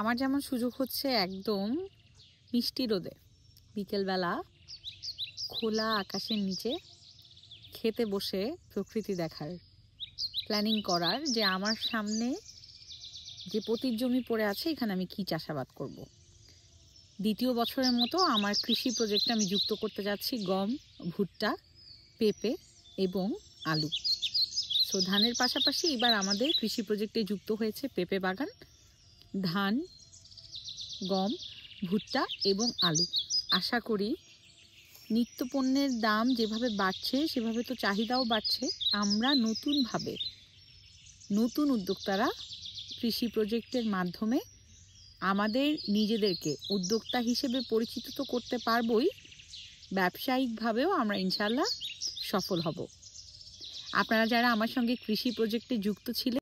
আমার যেমন সুযোগ হচ্ছে একদম মিষ্টি রোদে বিকেলবেলা খোলা আকাশের নিচে খেতে বসে প্রকৃতি দেখার, প্ল্যানিং করার যে আমার সামনে যে পতির জমি পড়ে আছে এখানে আমি কি চাষাবাদ করব। দ্বিতীয় বছরের মতো আমার কৃষি প্রজেক্টে আমি যুক্ত করতে যাচ্ছি গম, ভুট্টা, পেঁপে এবং আলু। সো ধানের পাশাপাশি এবার আমাদের কৃষি প্রজেক্টে যুক্ত হয়েছে পেঁপে বাগান, ধান, গম, ভুট্টা এবং আলু। আশা করি নিত্য পণ্যের দাম যেভাবে বাড়ছে সেভাবে তো চাহিদাও বাড়ছে। আমরা নতুনভাবে নতুন উদ্যোক্তারা কৃষি প্রজেক্টের মাধ্যমে আমাদের নিজেদেরকে উদ্যোক্তা হিসেবে পরিচিত তো করতে পারবই, ব্যবসায়িকভাবেও আমরা ইনশাল্লাহ সফল হব। আপনারা যারা আমার সঙ্গে কৃষি প্রজেক্টে যুক্ত ছিলেন